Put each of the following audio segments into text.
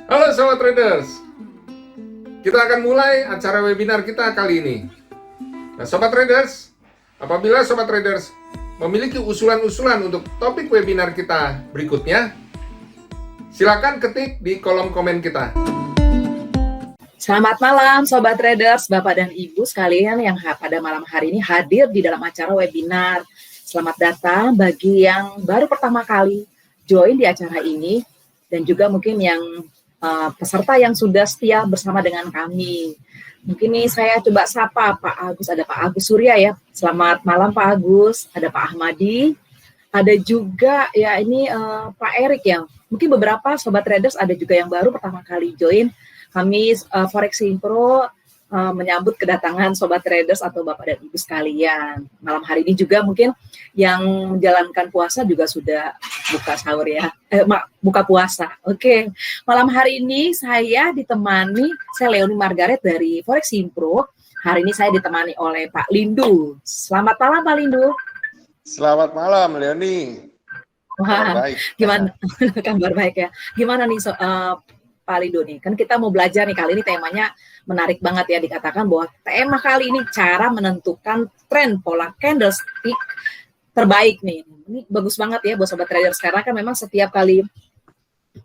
Halo Sobat Traders, kita akan mulai acara webinar kita kali ini. Nah Sobat Traders, apabila Sobat Traders memiliki usulan-usulan untuk topik webinar kita berikutnya, silakan ketik di kolom komen kita. Selamat malam Sobat Traders, Bapak dan Ibu sekalian yang pada malam hari ini hadir di dalam acara webinar. Selamat datang bagi yang baru pertama kali join di acara ini dan juga mungkin yang peserta yang sudah setia bersama dengan kami. Mungkin nih saya coba sapa Pak Agus, ada Pak Agus Surya ya. Selamat malam Pak Agus, ada Pak Ahmadi, ada juga ya ini Pak Erik ya. Mungkin beberapa Sobat Traders ada juga yang baru pertama kali join. Kami Forex Impro menyambut kedatangan Sobat Traders atau Bapak dan Ibu sekalian. Malam hari ini juga mungkin yang menjalankan puasa juga sudah buka sahur ya, buka puasa. Oke. Malam hari ini saya Leoni Margaret dari Forex Impro. Hari ini saya ditemani oleh Pak Lindu. Selamat malam Pak Lindu. Selamat malam Leoni. Wah, baik. Gimana? Kabar baik ya. Gimana nih Pak Lindu nih, kan kita mau belajar nih, kali ini temanya menarik banget ya, dikatakan bahwa tema kali ini cara menentukan tren pola candlestick terbaik nih. Ini bagus banget ya buat Sobat Traders, karena kan memang setiap kali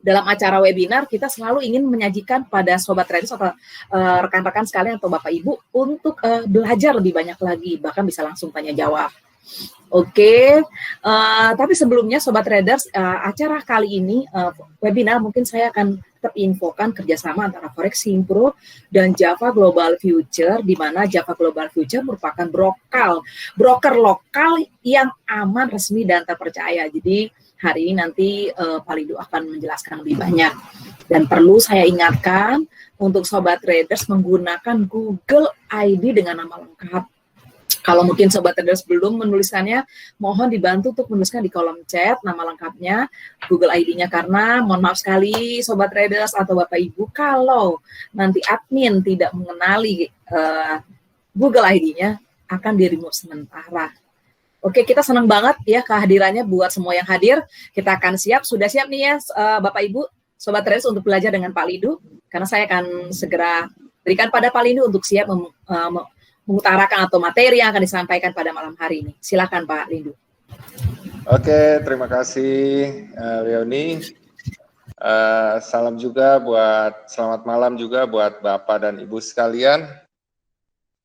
dalam acara webinar kita selalu ingin menyajikan pada Sobat Traders atau rekan-rekan sekalian atau Bapak Ibu untuk belajar lebih banyak lagi, bahkan bisa langsung tanya jawab. Oke, tapi sebelumnya Sobat Traders, acara kali ini webinar mungkin saya akan terinfokan kerjasama antara Forex Impro dan Java Global Future, di mana Java Global Future merupakan broker lokal yang aman, resmi, dan terpercaya. Jadi hari ini nanti Pak Lido akan menjelaskan lebih banyak. Dan perlu saya ingatkan untuk Sobat Traders menggunakan Google ID dengan nama lengkap. Kalau mungkin Sobat Traders belum menuliskannya, mohon dibantu untuk menuliskan di kolom chat nama lengkapnya, Google ID-nya, karena mohon maaf sekali Sobat Traders atau Bapak Ibu, kalau nanti admin tidak mengenali Google ID-nya, akan di-remove sementara. Oke, kita senang banget ya kehadirannya buat semua yang hadir. Kita akan sudah siap nih ya Bapak Ibu, Sobat Traders untuk belajar dengan Pak Lindu, karena saya akan segera berikan pada Pak Lindu untuk siap mengutarakan atau materi yang akan disampaikan pada malam hari ini. Silakan Pak Lindu. Oke, terima kasih Leoni. Salam juga selamat malam juga buat Bapak dan Ibu sekalian.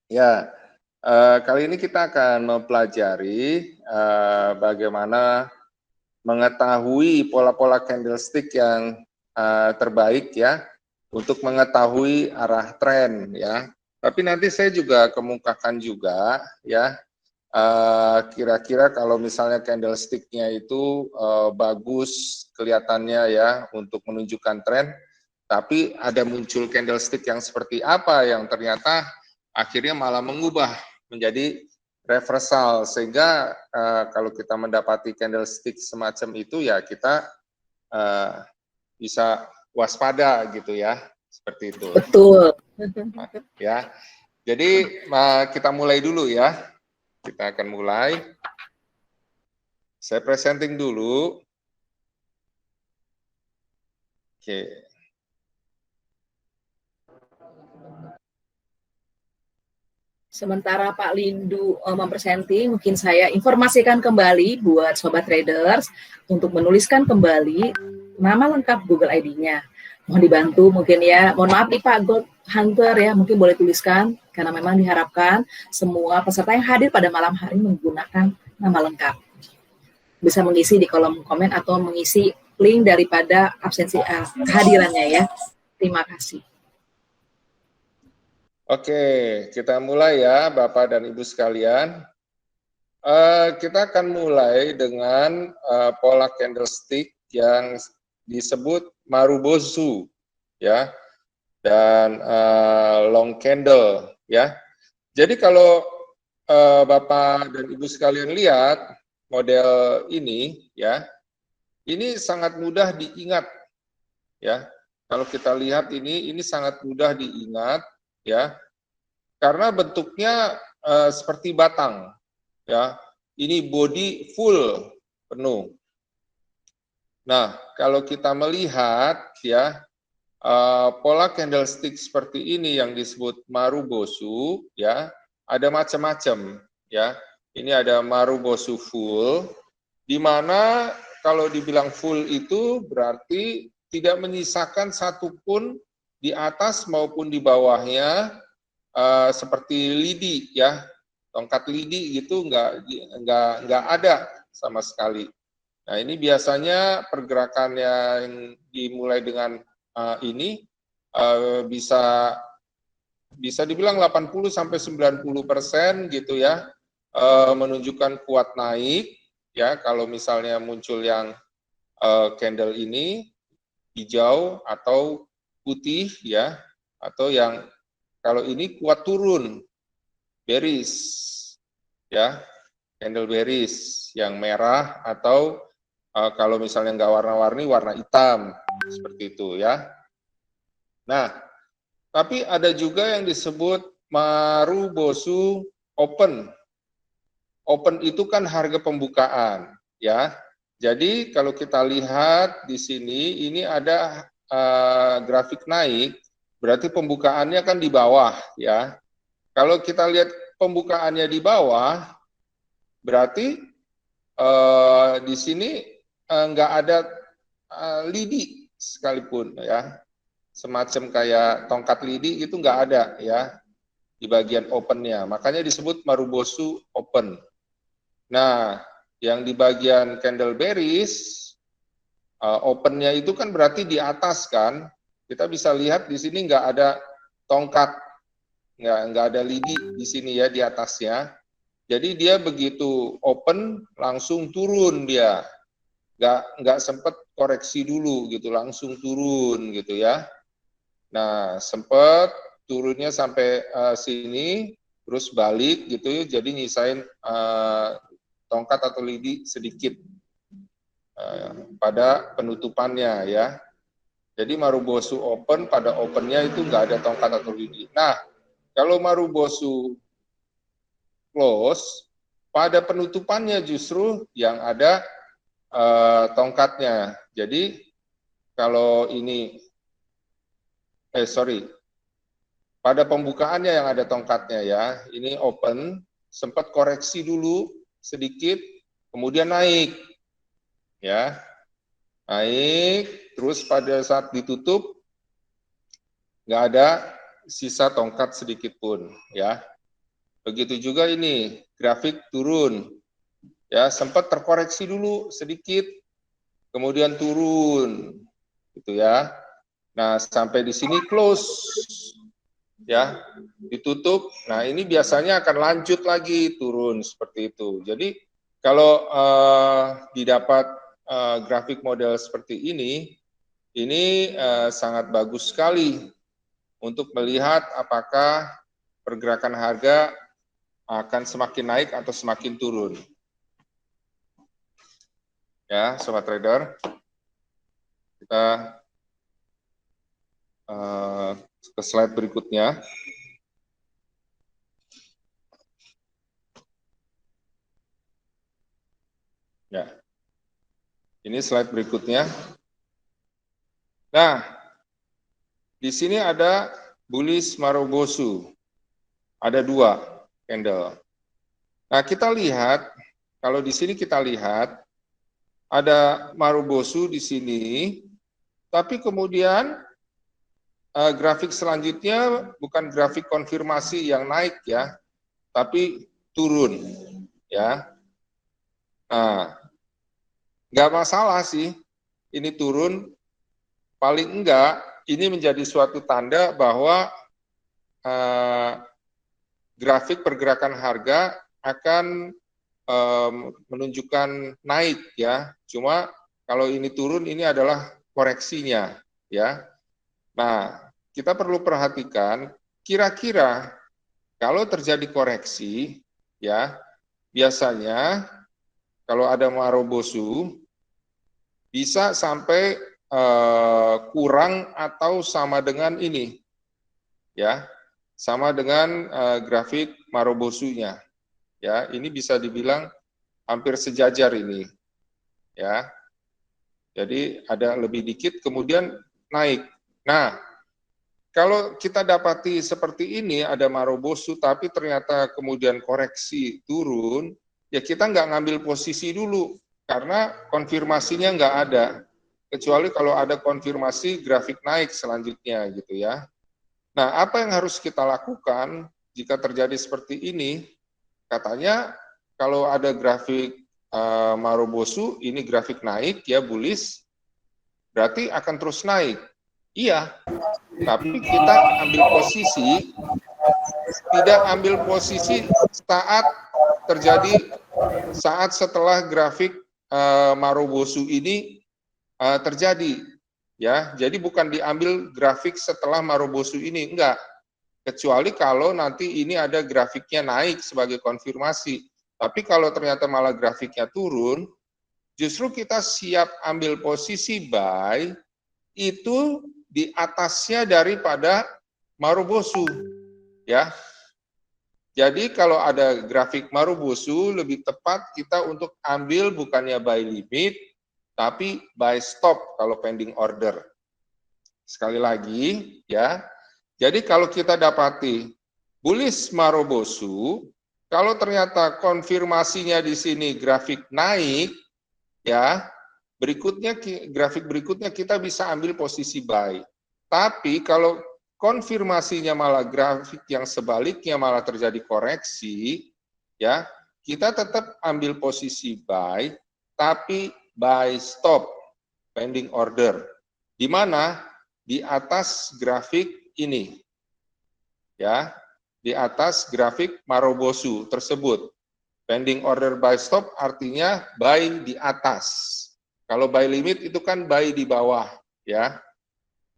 Ya, kali ini kita akan mempelajari bagaimana mengetahui pola-pola candlestick yang terbaik ya, untuk mengetahui arah tren ya. Tapi nanti saya juga kemukakan juga ya, kira-kira kalau misalnya candlestick-nya itu bagus kelihatannya ya untuk menunjukkan tren, tapi ada muncul candlestick yang seperti apa yang ternyata akhirnya malah mengubah menjadi reversal, sehingga kalau kita mendapati candlestick semacam itu ya kita bisa waspada gitu ya, seperti itu. Betul. Ya, jadi kita mulai dulu ya. Kita akan mulai. Saya presenting dulu. Oke. Sementara Pak Lindu mempresenting, mungkin saya informasikan kembali buat Sobat Traders untuk menuliskan kembali nama lengkap Google ID-nya. Mohon dibantu mungkin ya, mohon maaf nih Pak Gold Hunter ya, mungkin boleh tuliskan, karena memang diharapkan semua peserta yang hadir pada malam hari menggunakan nama lengkap. Bisa mengisi di kolom komen atau mengisi link daripada absensi kehadirannya ya. Terima kasih. Oke, kita mulai ya Bapak dan Ibu sekalian. Kita akan mulai dengan pola candlestick yang disebut Marubozu ya, dan long candle ya. Jadi kalau Bapak dan Ibu sekalian lihat model ini ya, ini sangat mudah diingat ya. Kalau kita lihat ini sangat mudah diingat ya, karena bentuknya seperti batang ya. Ini body full penuh. Nah, kalau kita melihat ya, pola candlestick seperti ini yang disebut Marubosu, ya, ada macam-macam, ya. Ini ada Marubosu full, di mana kalau dibilang full itu berarti tidak menyisakan satupun di atas maupun di bawahnya, seperti lidi, ya, tongkat lidi gitu nggak ada sama sekali. Nah, ini biasanya pergerakan yang dimulai dengan ini bisa dibilang 80-90% gitu ya, menunjukkan kuat naik, ya, kalau misalnya muncul yang candle ini hijau atau putih, ya, atau yang kalau ini kuat turun, bearish, ya, candle bearish yang merah, atau kalau misalnya nggak warna-warni, warna hitam, seperti itu, ya. Nah, tapi ada juga yang disebut Marubosu open. Open itu kan harga pembukaan, ya. Jadi kalau kita lihat di sini, ini ada grafik naik, berarti pembukaannya kan di bawah, ya. Kalau kita lihat pembukaannya di bawah, berarti di sini nggak ada lidi sekalipun, ya. Semacam kayak tongkat lidi itu nggak ada, ya, di bagian opennya. Makanya disebut Marubosu open. Nah, yang di bagian candle bearish, opennya itu kan berarti di atas kan. Kita bisa lihat di sini nggak ada tongkat, nggak ada lidi di sini ya di atasnya. Jadi dia begitu open langsung turun dia, nggak sempat koreksi dulu gitu, langsung turun gitu ya. Nah, sempat turunnya sampai sini, terus balik gitu, jadi nyisain tongkat atau lidi sedikit pada penutupannya, ya. Jadi Marubosu open, pada opennya itu nggak ada tongkat atau lidi. Nah, kalau Marubosu close, pada penutupannya justru yang ada tongkatnya. Jadi kalau ini pada pembukaannya yang ada tongkatnya, ya. Ini open, sempat koreksi dulu sedikit, kemudian naik, ya, naik, terus pada saat ditutup nggak ada sisa tongkat sedikit pun, ya. Begitu juga ini grafik turun, ya, sempat terkoreksi dulu sedikit, kemudian turun, gitu ya. Nah, sampai di sini close, ya, ditutup. Nah, ini biasanya akan lanjut lagi turun seperti itu. Jadi kalau didapat grafik model seperti ini sangat bagus sekali untuk melihat apakah pergerakan harga akan semakin naik atau semakin turun. Ya, sobat trader, kita ke slide berikutnya. Ya, ini slide berikutnya. Nah, di sini ada bullish Marubosu, ada 2 candle. Nah, kita lihat, kalau di sini kita lihat ada Marubosu di sini, tapi kemudian grafik selanjutnya bukan grafik konfirmasi yang naik, ya, tapi turun, ya. Nah, nggak masalah sih ini turun, paling enggak ini menjadi suatu tanda bahwa grafik pergerakan harga akan menunjukkan naik, ya. Cuma kalau ini turun, ini adalah koreksinya, ya. Nah, kita perlu perhatikan kira-kira kalau terjadi koreksi, ya, biasanya kalau ada Marubosu bisa sampai kurang atau sama dengan ini, ya, sama dengan grafik Marubosunya, ya. Ini bisa dibilang hampir sejajar ini, ya. Jadi ada lebih dikit kemudian naik. Nah, kalau kita dapati seperti ini, ada Marubosu, tapi ternyata kemudian koreksi turun, ya kita nggak ngambil posisi dulu, karena konfirmasinya nggak ada. Kecuali kalau ada konfirmasi grafik naik selanjutnya gitu ya. Nah, apa yang harus kita lakukan jika terjadi seperti ini? Katanya kalau ada grafik Marubosu, ini grafik naik ya, bullish, berarti akan terus naik. Iya, tapi kita ambil posisi, tidak ambil posisi saat setelah grafik Marubosu ini terjadi, ya. Jadi bukan diambil grafik setelah Marubosu ini, enggak. Kecuali kalau nanti ini ada grafiknya naik sebagai konfirmasi. Tapi kalau ternyata malah grafiknya turun, justru kita siap ambil posisi buy itu di atasnya daripada Marubosu, ya. Jadi kalau ada grafik Marubosu, lebih tepat kita untuk ambil bukannya buy limit, tapi buy stop kalau pending order. Sekali lagi, ya. Jadi kalau kita dapati bullish Marubosu, kalau ternyata konfirmasinya di sini grafik naik, ya, grafik berikutnya kita bisa ambil posisi buy. Tapi kalau konfirmasinya malah grafik yang sebaliknya malah terjadi koreksi, ya, kita tetap ambil posisi buy, tapi buy stop pending order. Di mana? Di atas grafik ini. Ya, di atas grafik Marubosu tersebut. Pending order buy stop artinya buy di atas. Kalau buy limit itu kan buy di bawah, ya.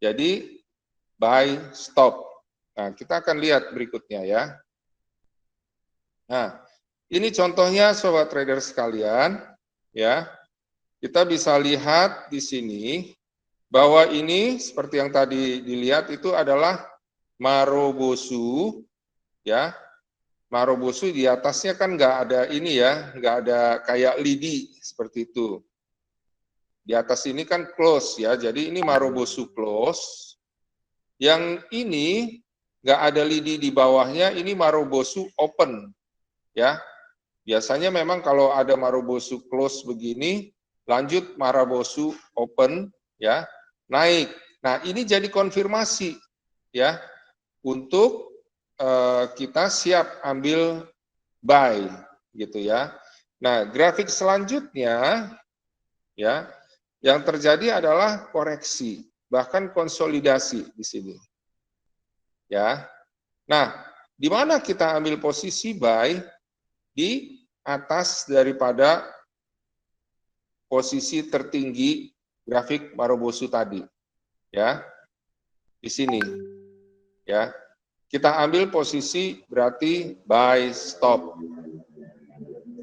Jadi buy stop. Nah, kita akan lihat berikutnya ya. Nah, ini contohnya sobat trader sekalian, ya. Kita bisa lihat di sini bahwa ini seperti yang tadi dilihat itu adalah Marubosu, ya. Marubosu di atasnya kan nggak ada ini ya, nggak ada kayak lidi seperti itu. Di atas ini kan close ya, jadi ini Marubosu close. Yang ini nggak ada lidi di bawahnya, ini Marubosu open, ya. Biasanya memang kalau ada Marubosu close begini, lanjut Marubosu open, ya, naik. Nah ini jadi konfirmasi, ya, untuk kita siap ambil buy gitu ya. Nah, grafik selanjutnya ya, yang terjadi adalah koreksi, bahkan konsolidasi di sini. Ya. Nah, di mana kita ambil posisi buy? Di atas daripada posisi tertinggi grafik Marubosu tadi. Ya. Di sini. Ya. Kita ambil posisi berarti buy stop.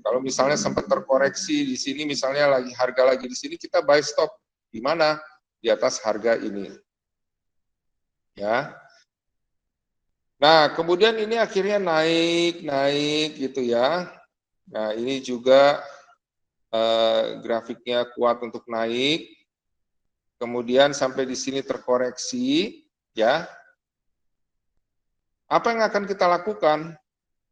Kalau misalnya sempat terkoreksi di sini, misalnya lagi harga lagi di sini, kita buy stop. Di mana? Di atas harga ini. Ya. Nah, kemudian ini akhirnya naik gitu ya. Nah, ini juga grafiknya kuat untuk naik. Kemudian sampai di sini terkoreksi, ya. Apa yang akan kita lakukan?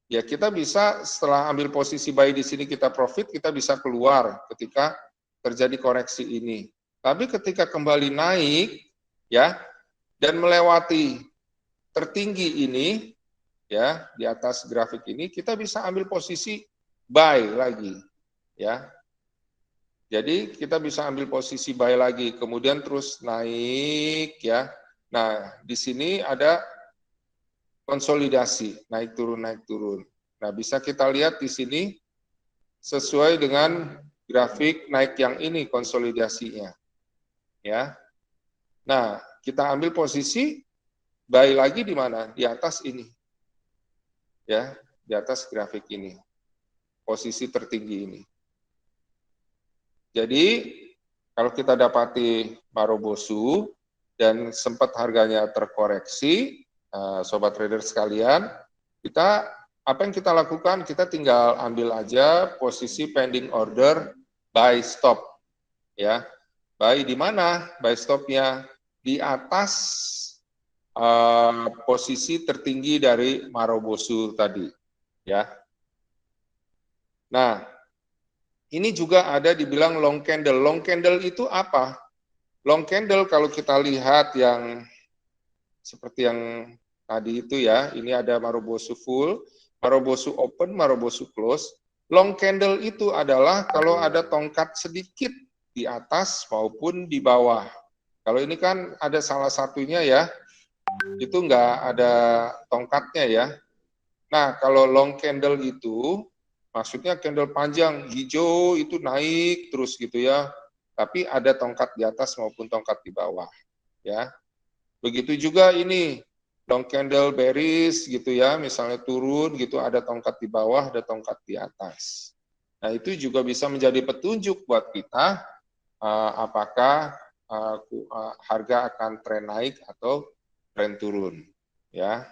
Ya, kita bisa setelah ambil posisi buy di sini kita profit, kita bisa keluar ketika terjadi koreksi ini. Tapi ketika kembali naik, ya, dan melewati tertinggi ini, ya, di atas grafik ini, kita bisa ambil posisi buy lagi, ya. Jadi kita bisa ambil posisi buy lagi, kemudian terus naik, ya. Nah, di sini ada konsolidasi, naik turun. Nah, bisa kita lihat di sini sesuai dengan grafik naik yang ini konsolidasinya. Ya. Nah, kita ambil posisi buy lagi di mana? Di atas ini. Ya, di atas grafik ini. Posisi tertinggi ini. Jadi, kalau kita dapati Marubosu dan sempat harganya terkoreksi, sobat trader sekalian, apa yang kita lakukan? Kita tinggal ambil aja posisi pending order buy stop, ya. Buy di mana? Buy stopnya di atas posisi tertinggi dari Marubozu tadi, ya. Nah, ini juga ada dibilang long candle. Long candle itu apa? Long candle kalau kita lihat yang seperti yang tadi itu ya, ini ada Marubozu full, Marubozu open, Marubozu close. Long candle itu adalah kalau ada tongkat sedikit di atas maupun di bawah. Kalau ini kan ada salah satunya ya, itu nggak ada tongkatnya ya. Nah, kalau long candle itu, maksudnya candle panjang, hijau itu naik terus gitu ya, tapi ada tongkat di atas maupun tongkat di bawah, ya. Begitu juga ini, long candle bearish gitu ya, misalnya turun gitu, ada tongkat di bawah, ada tongkat di atas. Nah, itu juga bisa menjadi petunjuk buat kita, apakah harga akan tren naik atau tren turun, ya.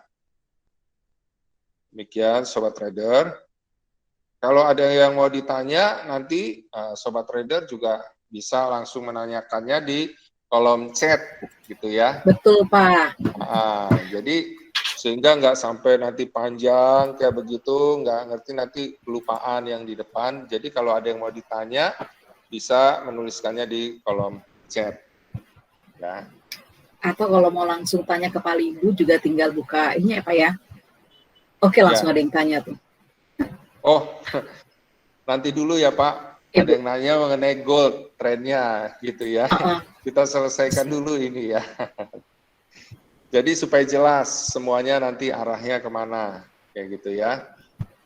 Demikian Sobat Trader. Kalau ada yang mau ditanya, nanti Sobat Trader juga bisa langsung menanyakannya di kolom chat gitu ya. Betul, Pak. Jadi sehingga nggak sampai nanti panjang kayak begitu, nggak ngerti nanti kelupaan yang di depan. Jadi kalau ada yang mau ditanya, bisa menuliskannya di kolom chat. Ya. Atau kalau mau langsung tanya ke Pak Lindu juga tinggal buka ini ya Pak ya. Oke, langsung Ya. ada yang tanya tuh. Oh, nanti dulu ya Pak. Ibu. Ada yang nanya mengenai gold trennya gitu ya. Kita selesaikan dulu ini ya. Jadi supaya jelas semuanya nanti arahnya kemana kayak gitu ya.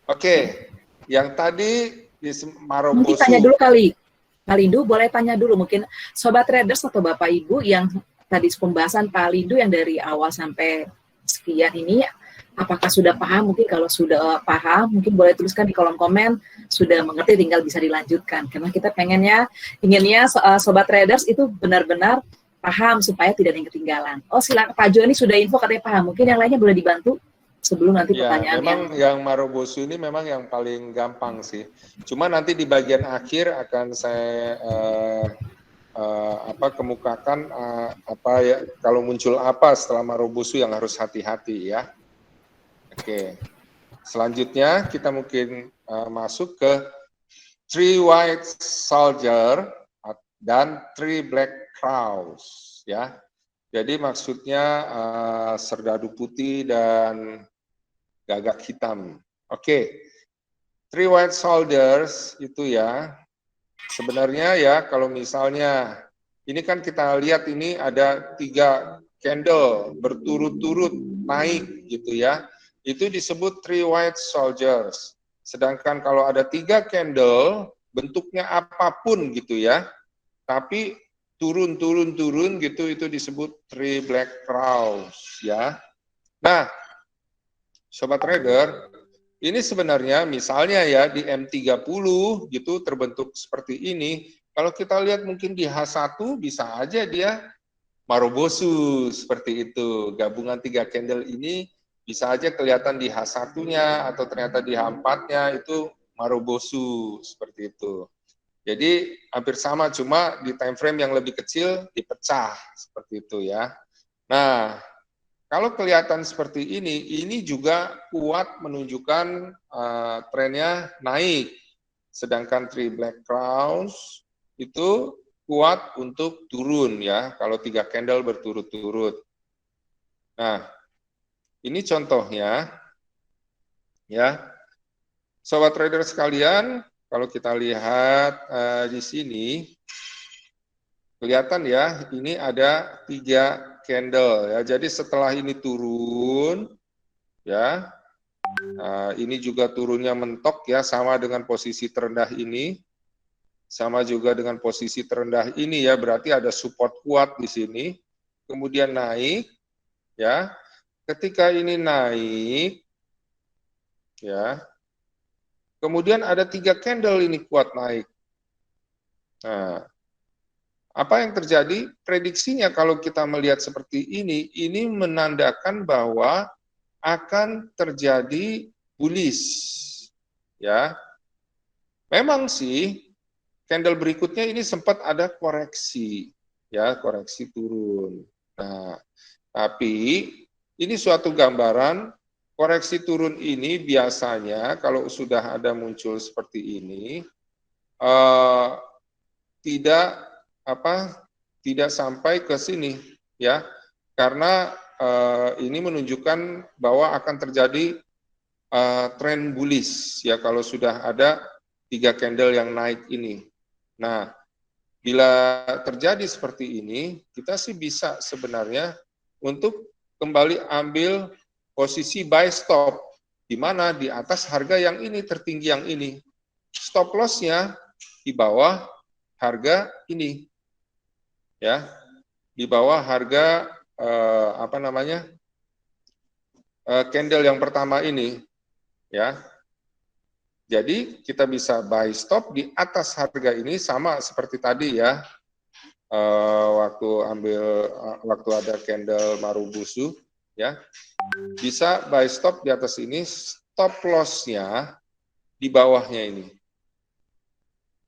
Oke, yang tadi di Marubozu. Mungkin tanya dulu kali. Pak Lindu boleh tanya dulu mungkin Sobat Traders atau Bapak Ibu yang tadi pembahasan Pak Lindu yang dari awal sampai sekian ini, apakah sudah paham? Mungkin kalau sudah paham, mungkin boleh tuliskan di kolom komen, sudah mengerti tinggal bisa dilanjutkan. Karena kita inginnya Sobat Traders itu benar-benar paham supaya tidak ada yang ketinggalan. Oh silakan Pak Jo ini sudah info katanya paham, mungkin yang lainnya boleh dibantu sebelum nanti pertanyaan memang yang Marubozu ini memang yang paling gampang sih. Cuma nanti di bagian akhir akan saya kemukakan apa ya kalau muncul apa setelah Marubozu yang harus hati-hati ya. Oke. Selanjutnya kita mungkin masuk ke Three White Soldier dan Three Black Crows ya. Jadi maksudnya serdadu putih dan gagak hitam. Oke. Three White Soldiers itu ya. Sebenarnya ya kalau misalnya ini kan kita lihat ini ada 3 candle berturut-turut naik gitu ya. Itu disebut three white soldiers. Sedangkan kalau ada 3 candle bentuknya apapun gitu ya. Tapi turun gitu itu disebut three black crows ya. Nah, Sobat Trader, ini sebenarnya misalnya ya di M30 gitu terbentuk seperti ini, kalau kita lihat mungkin di H1 bisa aja dia Marubozu seperti itu. Gabungan 3 candle ini bisa aja kelihatan di H1-nya atau ternyata di H4-nya itu Marubozu seperti itu. Jadi hampir sama cuma di time frame yang lebih kecil dipecah seperti itu ya. Nah, kalau kelihatan seperti ini juga kuat menunjukkan trennya naik. Sedangkan three black crowns itu kuat untuk turun ya, kalau 3 candle berturut-turut. Nah, ini contohnya ya. Sobat trader sekalian, kalau kita lihat di sini, kelihatan ya, ini ada 3 candle ya. Jadi setelah ini turun ya, ini juga turunnya mentok ya, sama dengan posisi terendah ini, sama juga dengan posisi terendah ini ya, berarti ada support kuat di sini. Kemudian naik ya. Ketika ini naik ya. Kemudian ada 3 candle ini kuat naik. Nah, apa yang terjadi? Prediksinya kalau kita melihat seperti ini menandakan bahwa akan terjadi bullish. Ya. Memang sih candle berikutnya ini sempat ada koreksi. Ya, koreksi turun. Nah, tapi ini suatu gambaran koreksi turun ini biasanya kalau sudah ada muncul seperti ini tidak sampai ke sini ya, karena ini menunjukkan bahwa akan terjadi tren bullish ya kalau sudah ada 3 candle yang naik ini. Nah, bila terjadi seperti ini, kita sih bisa sebenarnya untuk kembali ambil posisi buy stop, di mana di atas harga yang ini, tertinggi yang ini. Stop loss-nya di bawah harga ini. Ya, di bawah harga candle yang pertama ini. Ya, jadi kita bisa buy stop di atas harga ini sama seperti tadi ya. Waktu ada candle Marubozu ya. Bisa buy stop di atas ini, stop loss-nya di bawahnya ini.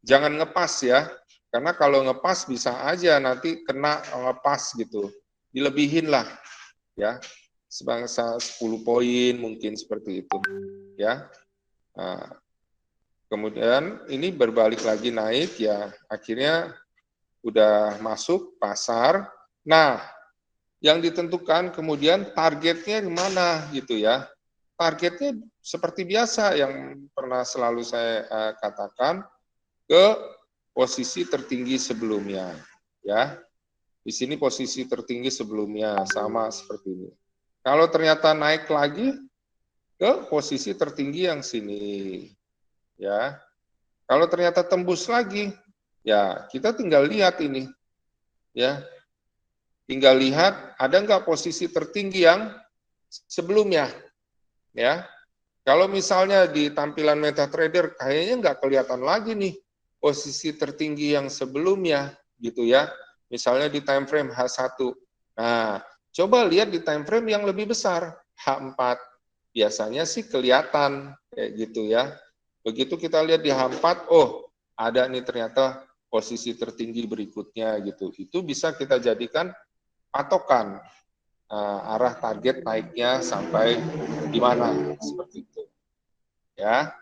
Jangan ngepas ya. Karena kalau ngepas bisa aja nanti kena ngepas gitu. Dilebihin lah ya. Sebangsa 10 poin mungkin seperti itu ya. Nah, kemudian ini berbalik lagi naik ya, akhirnya udah masuk pasar. Nah, yang ditentukan kemudian targetnya di mana gitu ya. Targetnya seperti biasa yang pernah selalu saya katakan, ke posisi tertinggi sebelumnya ya. Di sini posisi tertinggi sebelumnya sama seperti ini. Kalau ternyata naik lagi ke posisi tertinggi yang sini ya. Kalau ternyata tembus lagi ya kita tinggal lihat ini ya. Tinggal lihat ada nggak posisi tertinggi yang sebelumnya ya. Kalau misalnya di tampilan MetaTrader kayaknya nggak kelihatan lagi nih posisi tertinggi yang sebelumnya gitu ya. Misalnya di time frame H1. Nah, coba lihat di time frame yang lebih besar, H4. Biasanya sih kelihatan kayak gitu ya. Begitu kita lihat di H4, oh ada nih ternyata posisi tertinggi berikutnya gitu. Itu bisa kita jadikan patokan arah target naiknya sampai di mana seperti itu. Ya.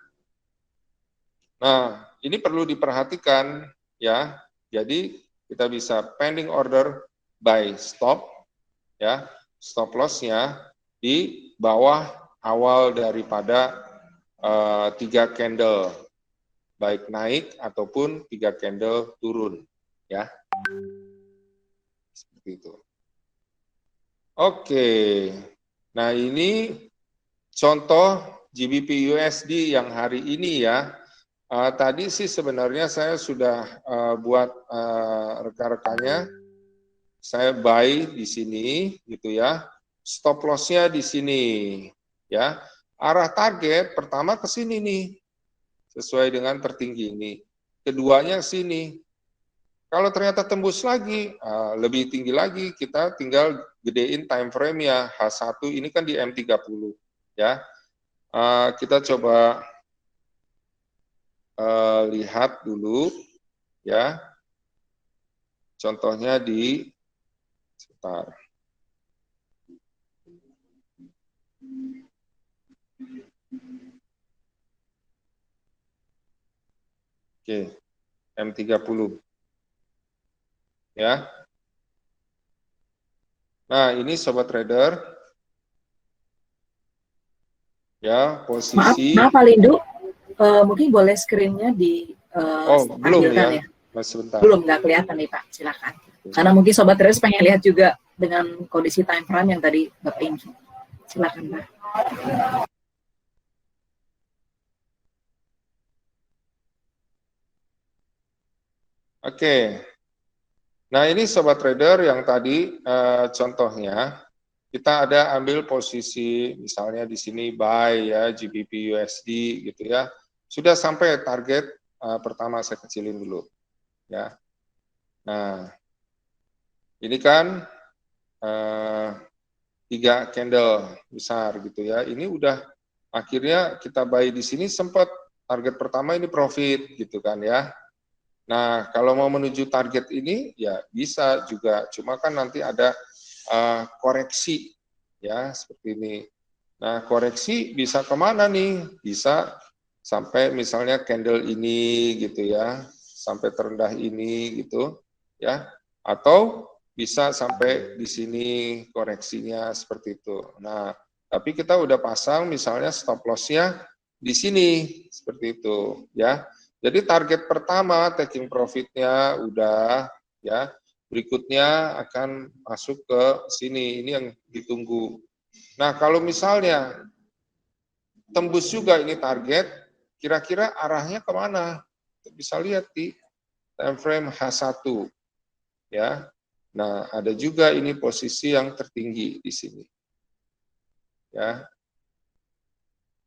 Nah, ini perlu diperhatikan ya. Jadi kita bisa pending order buy stop ya. Stop loss-nya di bawah awal daripada 3 candle baik naik ataupun 3 candle turun ya. Seperti itu. Oke. Nah, ini contoh GBP USD yang hari ini ya. Tadi sih sebenarnya saya sudah buat rekan-rekannya, saya buy di sini gitu ya, stop loss-nya di sini ya. Arah target pertama ke sini nih, sesuai dengan tertinggi ini. Keduanya sini. Kalau ternyata tembus lagi, lebih tinggi lagi, kita tinggal gedein time frame ya, H1 ini kan di M30 ya. Kita coba lihat dulu ya, contohnya di sebentar. Oke, M30 ya. Nah, ini sobat trader ya, posisi Maaf Pak Lindu, mungkin boleh screen-nya di belum tampilkan ya. Mas, sebentar. Belum, nggak kelihatan nih Pak, silakan. Karena mungkin sobat traders pengen lihat juga dengan kondisi time frame yang tadi Bapak info. Silakan Pak. Oke. Nah, ini sobat trader yang tadi contohnya kita ada ambil posisi misalnya di sini buy ya GBP USD gitu ya. Sudah sampai target pertama saya kecilin dulu ya. Nah, ini kan 3 candle besar gitu ya. Ini udah akhirnya kita buy di sini sempat target pertama ini profit gitu kan ya. Nah, kalau mau menuju target ini ya bisa juga, cuma kan nanti ada koreksi, ya seperti ini. Nah, koreksi bisa kemana nih? Bisa sampai misalnya candle ini gitu ya, sampai terendah ini gitu ya, atau bisa sampai di sini koreksinya seperti itu. Nah, tapi kita udah pasang misalnya stop loss-nya di sini seperti itu ya. Jadi target pertama taking profit-nya udah ya. Berikutnya akan masuk ke sini, ini yang ditunggu. Nah, kalau misalnya tembus juga ini target, kira-kira arahnya kemana? Bisa lihat di time frame H1 ya. Nah, ada juga ini posisi yang tertinggi di sini. Ya.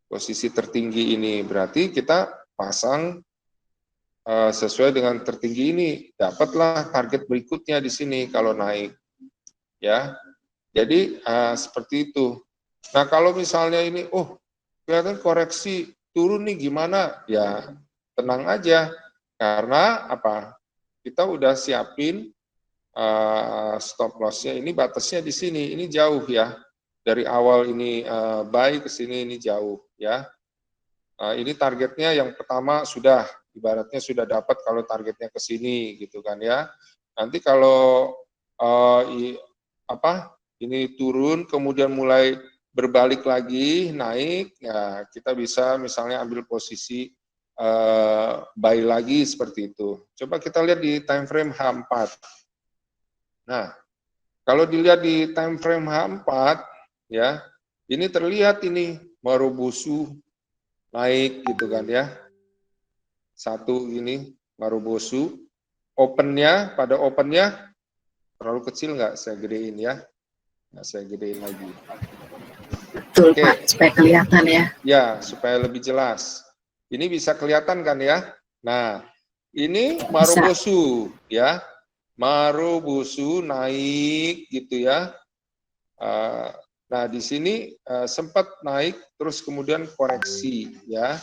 Posisi tertinggi ini berarti kita pasang sesuai dengan tertinggi ini, dapatlah target berikutnya di sini kalau naik. Ya. Jadi seperti itu. Nah, kalau misalnya ini kelihatan koreksi turun nih gimana? Ya, tenang aja. Karena apa? Kita udah siapin stop loss-nya, ini batasnya di sini, ini jauh ya. Dari awal ini buy ke sini ini jauh ya. Ini targetnya yang pertama sudah, ibaratnya sudah dapat kalau targetnya ke sini gitu kan ya. Nanti kalau ini turun kemudian mulai berbalik lagi naik, ya kita bisa misalnya ambil posisi buy lagi seperti itu. Coba kita lihat di time frame H4. Nah, kalau dilihat di time frame H4 ya, ini terlihat ini Marubozu naik gitu kan ya. Satu ini Marubozu, pada opennya terlalu kecil nggak saya gedein ya. Nah, saya gedein lagi. Betul, Pak, supaya kelihatan ya. Ya, supaya lebih jelas. Ini bisa kelihatan kan ya. Nah, ini Marubozu ya. Marubozu naik gitu ya. Nah, di sini sempat naik terus kemudian koreksi ya.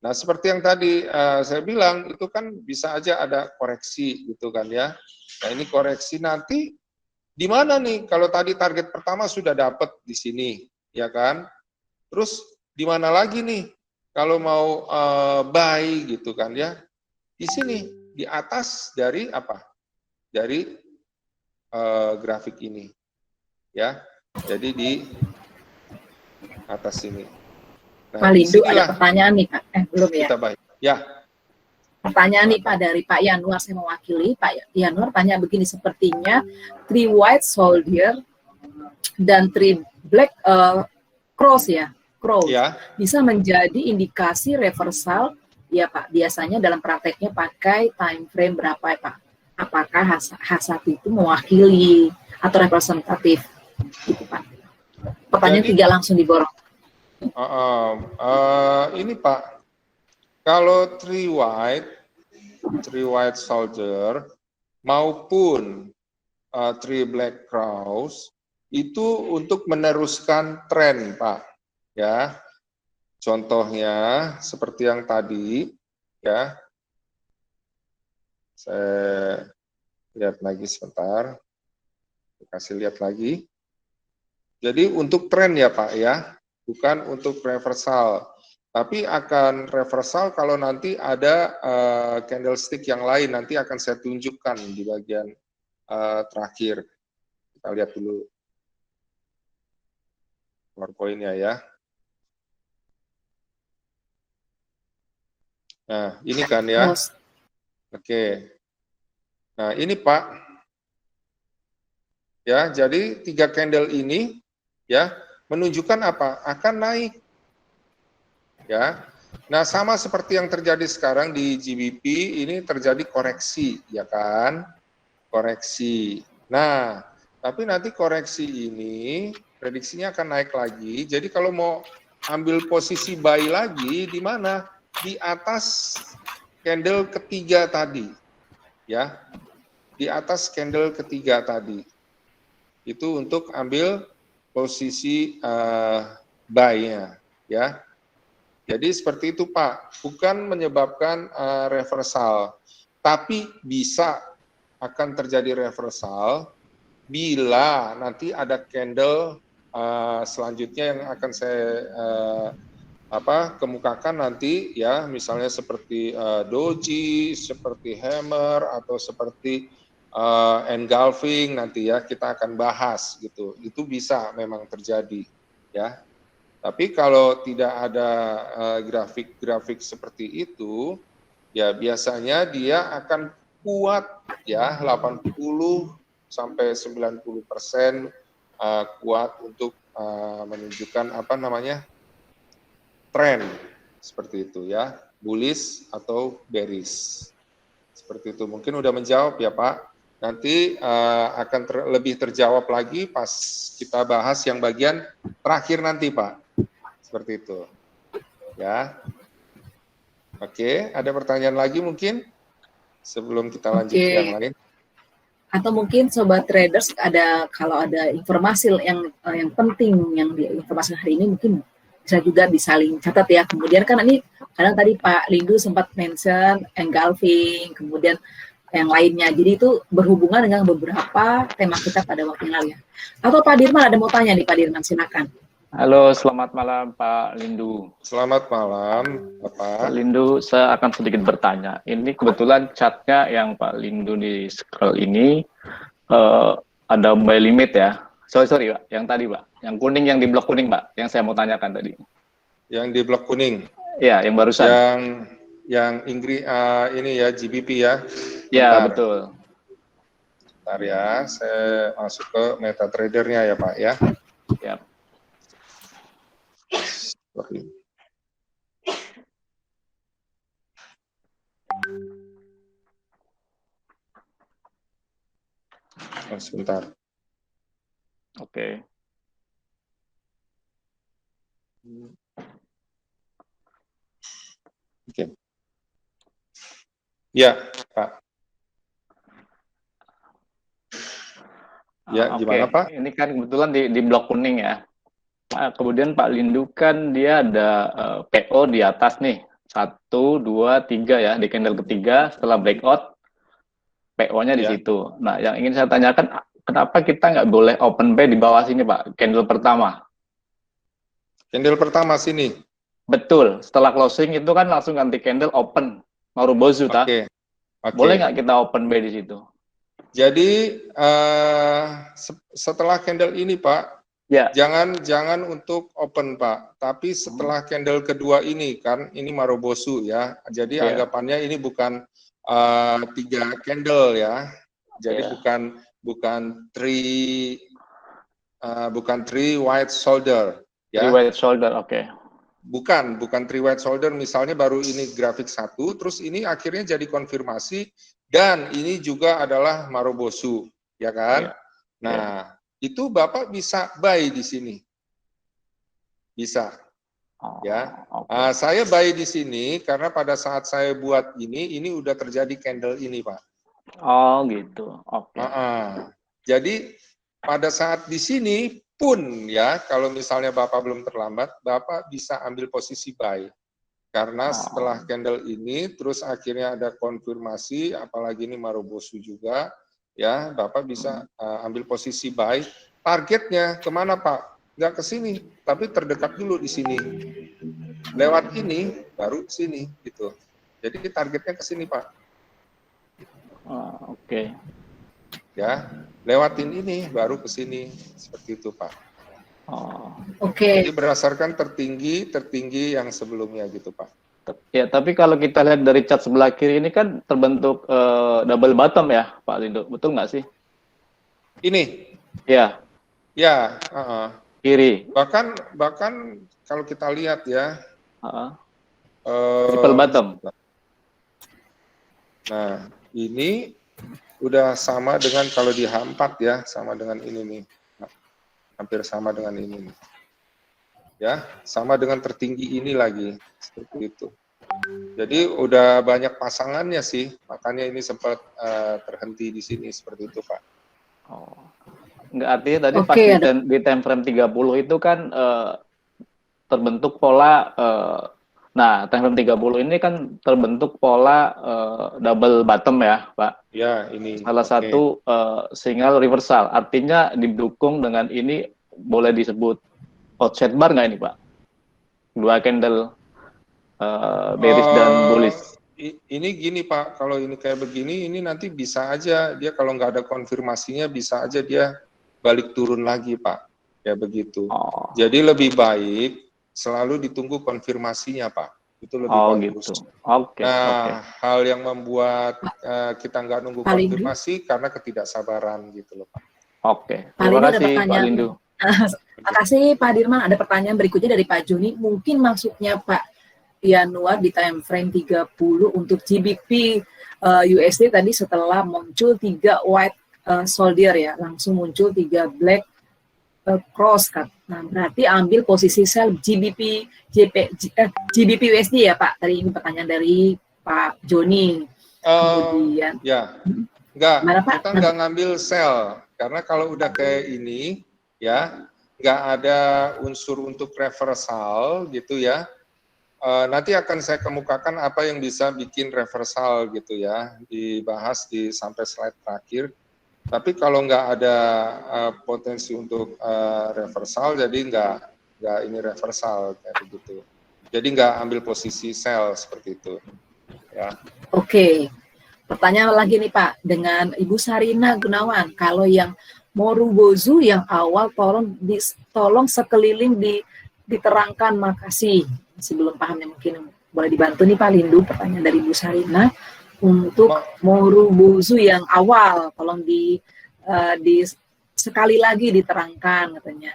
Nah, seperti yang tadi saya bilang, itu kan bisa aja ada koreksi gitu kan ya. Nah, ini koreksi nanti di mana nih? Kalau tadi target pertama sudah dapat di sini, ya kan? Terus di mana lagi nih? Kalau mau buy gitu kan ya? Di sini, di atas dari apa? Dari grafik ini, ya. Jadi di atas sini. Nah, Pak Lindu, ada pertanyaan nih Pak. Belum ya? Kita baik. Ya. Pertanyaan nih Pak dari Pak Yanuar, saya mewakili. Pak Yanuar tanya begini, sepertinya 3 white soldier dan 3 black cross ya, bisa menjadi indikasi reversal ya Pak. Biasanya dalam prakteknya pakai time frame berapa ya Pak? Apakah H1 itu mewakili atau representatif gitu Pak? Pertanyaan jadi, 3 langsung diborong. Ini Pak, kalau three white soldier maupun three black cross itu untuk meneruskan tren Pak, ya. Contohnya seperti yang tadi, ya. Saya lihat lagi sebentar, kasih lihat lagi. Jadi untuk tren ya Pak ya, bukan untuk reversal. Tapi akan reversal kalau nanti ada candlestick yang lain, nanti akan saya tunjukkan di bagian terakhir. Kita lihat dulu PowerPoint-nya ya. Nah, ini kan ya. Oke. Nah, ini Pak. Ya, jadi 3 candle ini ya menunjukkan apa? Akan naik. Ya. Nah, sama seperti yang terjadi sekarang di GBP, ini terjadi koreksi, ya kan? Koreksi. Nah, tapi nanti koreksi ini prediksinya akan naik lagi. Jadi kalau mau ambil posisi buy lagi di mana? Di atas candle ketiga tadi. Ya. Di atas candle ketiga tadi. Itu untuk ambil posisi buy-nya, ya. Jadi seperti itu Pak, bukan menyebabkan reversal, tapi bisa akan terjadi reversal bila nanti ada candle selanjutnya yang akan saya kemukakan nanti ya, misalnya seperti doji, seperti hammer, atau seperti engulfing nanti ya, kita akan bahas gitu. Itu bisa memang terjadi ya. Tapi kalau tidak ada grafik-grafik seperti itu, ya biasanya dia akan kuat ya, 80 sampai 90% kuat untuk menunjukkan tren seperti itu ya, bullish atau bearish. Seperti itu. Mungkin udah menjawab ya Pak. Nanti akan lebih terjawab lagi pas kita bahas yang bagian terakhir nanti Pak. Seperti itu. Ya. Oke, ada pertanyaan lagi mungkin sebelum kita lanjut ke yang lain? Atau mungkin sobat traders kalau ada informasi yang penting yang informasi hari ini mungkin bisa juga disaling catat ya. Kemudian kan ini kadang tadi Pak Lindu sempat mention engulfing, kemudian yang lainnya. Jadi itu berhubungan dengan beberapa tema kita pada waktu yang lalu ya. Atau Pak Dirman ada mau tanya nih Pak Dirman, silakan. Halo, selamat malam Pak Lindu. Selamat malam Bapak. Pak Lindu, saya akan sedikit bertanya. Ini kebetulan chartnya yang Pak Lindu di scroll ini ada buy limit ya. Sorry Pak, yang tadi Pak, yang kuning, yang di blok kuning Pak, yang saya mau tanyakan tadi. Yang di blok kuning? Ya, yang barusan. Yang Inggris ini ya, GBP ya? Ya, betul. Bentar ya, saya masuk ke MetaTrader-nya ya Pak ya. Ya. Sorry. Sebentar. Oke. Oke. Ya, Pak. Ya, gimana Pak? Ini kan kebetulan di blok kuning ya. Kemudian Pak Lindu kan dia ada PO di atas nih. 1, 2, 3 ya, di candle ketiga setelah breakout PO-nya di situ. Nah, yang ingin saya tanyakan, kenapa kita nggak boleh open buy di bawah sini Pak, candle pertama? Candle pertama sini? Betul, setelah closing itu kan langsung ganti candle open, Marubozu ta? Boleh nggak kita open buy di situ? Jadi setelah candle ini Pak, ya. Jangan untuk open Pak, tapi setelah candle kedua ini kan, ini Marubozu ya, jadi anggapannya ini bukan 3 candle ya, jadi bukan three white shoulder ya. 3 white shoulder, oke. Bukan 3 white shoulder, misalnya baru ini grafik 1, terus ini akhirnya jadi konfirmasi, dan ini juga adalah Marubozu, ya kan? Nah, itu Bapak bisa buy di sini. Bisa. Ya. Saya buy di sini karena pada saat saya buat ini udah terjadi candle ini, Pak. Oh, gitu. Oke. Jadi pada saat di sini pun ya, kalau misalnya Bapak belum terlambat, Bapak bisa ambil posisi buy. Karena setelah candle ini, terus akhirnya ada konfirmasi, apalagi ini Marubozu juga, ya Bapak bisa ambil posisi buy. Targetnya kemana Pak? Nggak ke sini, tapi terdekat dulu di sini. Lewat ini, baru sini, gitu. Jadi targetnya ke sini Pak. Oke. Ya, lewatin ini baru ke sini, seperti itu Pak. Oke. Jadi berdasarkan tertinggi yang sebelumnya gitu Pak. Ya, tapi kalau kita lihat dari chart sebelah kiri ini kan terbentuk double bottom ya Pak Lindu, betul nggak sih? Ini? Ya. Ya. Kiri. Bahkan kalau kita lihat ya. Triple bottom. Nah, ini udah sama dengan kalau di H4 ya, sama dengan ini nih. Hampir sama dengan ini nih. Ya, sama dengan tertinggi ini lagi, seperti itu. Jadi udah banyak pasangannya sih, makanya ini sempat terhenti di sini seperti itu, Pak. Enggak, artinya tadi pas di time frame 30 itu kan terbentuk pola Nah, time frame 30 ini kan terbentuk pola double bottom ya, Pak. Ya, ini. Salah satu sinyal reversal. Artinya didukung dengan ini boleh disebut outside bar nggak ini, Pak? Dua candle bearish dan bullish. Ini gini Pak, kalau ini kayak begini, ini nanti bisa aja dia kalau nggak ada konfirmasinya bisa aja dia balik turun lagi Pak, ya begitu. Oh. Jadi lebih baik selalu ditunggu konfirmasinya Pak, itu lebih bagus. Gitu. Oke. Hal yang membuat kita nggak nunggu Pak Lindu? konfirmasi karena ketidaksabaran gitu loh Pak. Oke, terima kasih Pak Lindu. Terima kasih Pak Dirman. Ada pertanyaan berikutnya dari Pak Juni. Mungkin maksudnya Pak Yanuar di time frame 30 untuk GBP USD tadi setelah muncul 3 white soldier ya, langsung muncul 3 black cross kan. Nah, berarti ambil posisi sell GBP USD ya Pak. Tadi ini pertanyaan dari Pak Joni. Kemudian ya. Kita nggak ngambil sell karena kalau udah kayak ini ya nggak ada unsur untuk reversal gitu ya. Nanti akan saya kemukakan apa yang bisa bikin reversal gitu ya, dibahas sampai slide terakhir. Tapi kalau nggak ada potensi untuk reversal, jadi nggak ini reversal kayak begitu. Jadi nggak ambil posisi sell seperti itu. Ya. Oke. Pertanyaan lagi nih Pak, dengan Ibu Sarina Gunawan, kalau yang Morubozu yang awal tolong sekeliling diterangkan, makasih. Sebelum pahamnya mungkin boleh dibantu nih Pak Lindu, pertanyaan dari Ibu Sarina untuk Morubozu yang awal, tolong sekali lagi diterangkan katanya.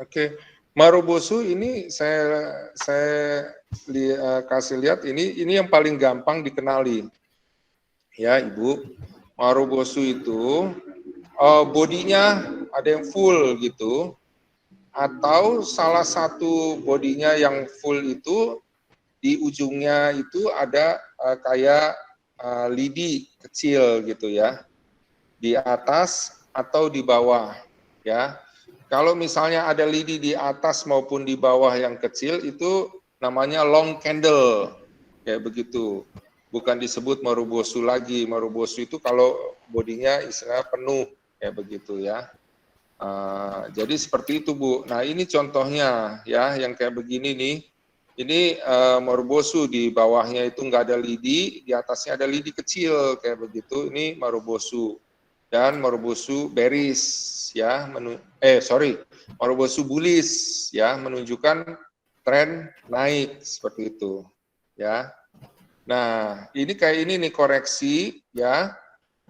Oke. Morubozu ini saya kasih lihat ini yang paling gampang dikenali. Ya Ibu, Morubozu itu bodinya ada yang full gitu, atau salah satu bodinya yang full itu di ujungnya itu ada kayak lidi kecil gitu ya, di atas atau di bawah ya. Kalau misalnya ada lidi di atas maupun di bawah yang kecil itu namanya long candle kayak begitu. Bukan disebut Morubozu lagi. Morubozu itu kalau bodinya istilah penuh kayak begitu ya. Jadi seperti itu Bu. Nah ini contohnya ya yang kayak begini nih. Ini Morubozu, di bawahnya itu nggak ada lidi, di atasnya ada lidi kecil kayak begitu. Ini Morubozu dan Morubozu bearish ya. Morubozu bullish ya, menunjukkan tren naik seperti itu ya. Nah, ini kayak ini nih koreksi ya,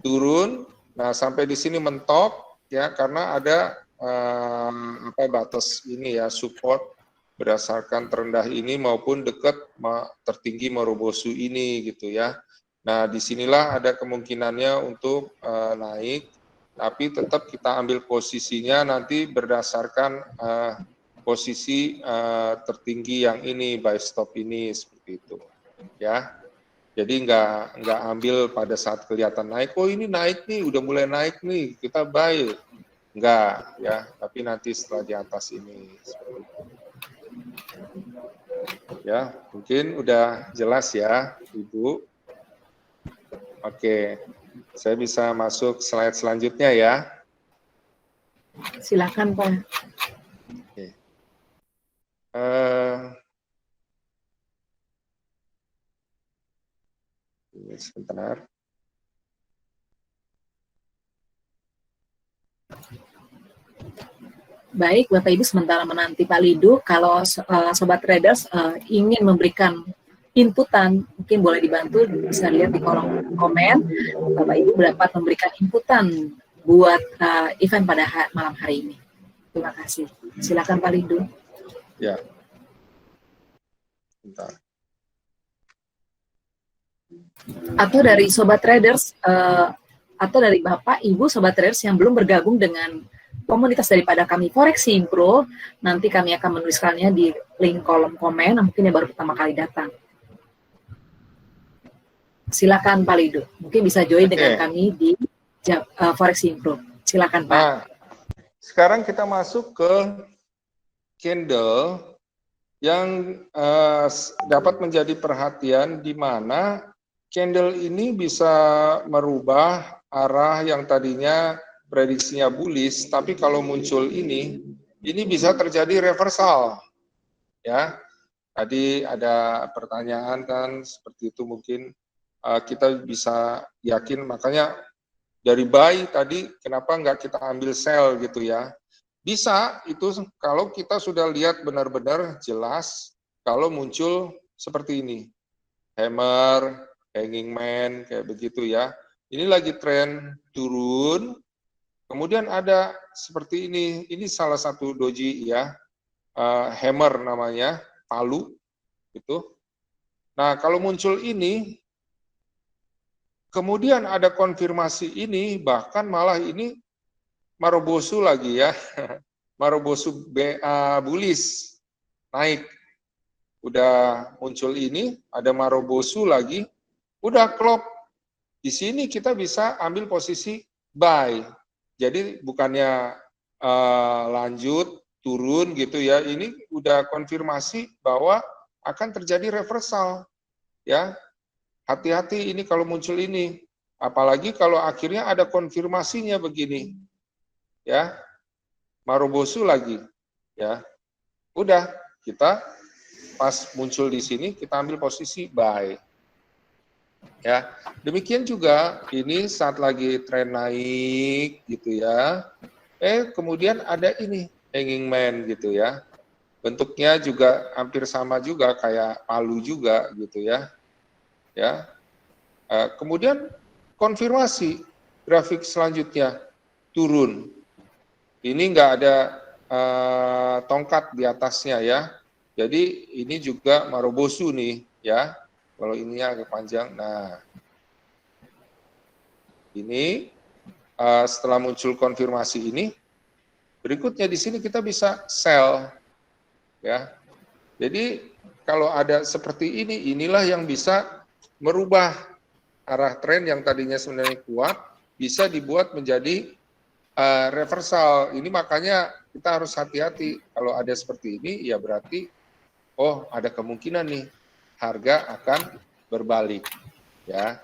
turun. Nah, sampai di sini mentok ya karena ada batas ini ya, support berdasarkan terendah ini maupun dekat tertinggi Morubozu ini gitu ya. Nah, disinilah ada kemungkinannya untuk naik, tapi tetap kita ambil posisinya nanti berdasarkan posisi tertinggi yang ini, buy stop ini seperti itu ya. Jadi nggak ambil pada saat kelihatan naik, oh ini naik nih, udah mulai naik nih, kita buy. Nggak ya, tapi nanti setelah di atas ini. Ya, mungkin udah jelas ya, Ibu. Oke, saya bisa masuk slide selanjutnya ya. Silakan Pak. Oke. Sebentar. Baik, Bapak Ibu, sementara menanti Pak Lindu, kalau Sobat Traders ingin memberikan inputan, mungkin boleh dibantu, bisa lihat di kolom komen, Bapak Ibu dapat memberikan inputan buat event pada malam hari ini. Terima kasih. Silakan Pak Lindu. Ya. Bentar. Atau dari Sobat Traders, atau dari Bapak, Ibu, Sobat Traders yang belum bergabung dengan komunitas daripada kami Forex Impro, nanti kami akan menuliskannya di link kolom komen, mungkin yang baru pertama kali datang. Silakan Pak Lido, mungkin bisa join dengan kami di Forex Impro. Silakan Pak. Nah, sekarang kita masuk ke candle yang dapat menjadi perhatian di mana candle ini bisa merubah arah yang tadinya prediksinya bullish, tapi kalau muncul ini bisa terjadi reversal. Ya, tadi ada pertanyaan kan seperti itu, mungkin kita bisa yakin, makanya dari buy tadi kenapa nggak kita ambil sell gitu ya. Bisa itu kalau kita sudah lihat benar-benar jelas kalau muncul seperti ini. Hammer, hanging man, kayak begitu ya. Ini lagi tren turun, kemudian ada seperti ini salah satu doji ya, hammer namanya, palu, gitu. Nah, kalau muncul ini, kemudian ada konfirmasi ini, bahkan malah ini Marubosu lagi ya, Marubosu bullish, naik. Udah muncul ini, ada Marubosu lagi, udah klop. Di sini kita bisa ambil posisi buy. Jadi bukannya lanjut, turun gitu ya, ini udah konfirmasi bahwa akan terjadi reversal. Ya, hati-hati ini kalau muncul ini. Apalagi kalau akhirnya ada konfirmasinya begini. Ya, Marubosu lagi, ya, udah kita pas muncul di sini kita ambil posisi buy, ya. Demikian juga ini saat lagi tren naik gitu ya, kemudian ada ini hanging man gitu ya, bentuknya juga hampir sama juga kayak palu juga gitu ya, ya. Kemudian konfirmasi grafik selanjutnya turun. Ini nggak ada tongkat di atasnya ya. Jadi ini juga Marubosu nih ya. Kalau ininya agak panjang. Nah, ini setelah muncul konfirmasi ini, berikutnya di sini kita bisa sell ya. Jadi kalau ada seperti ini, inilah yang bisa merubah arah tren yang tadinya sebenarnya kuat, bisa dibuat menjadi reversal. Ini makanya kita harus hati-hati kalau ada seperti ini, ya berarti oh ada kemungkinan nih harga akan berbalik ya.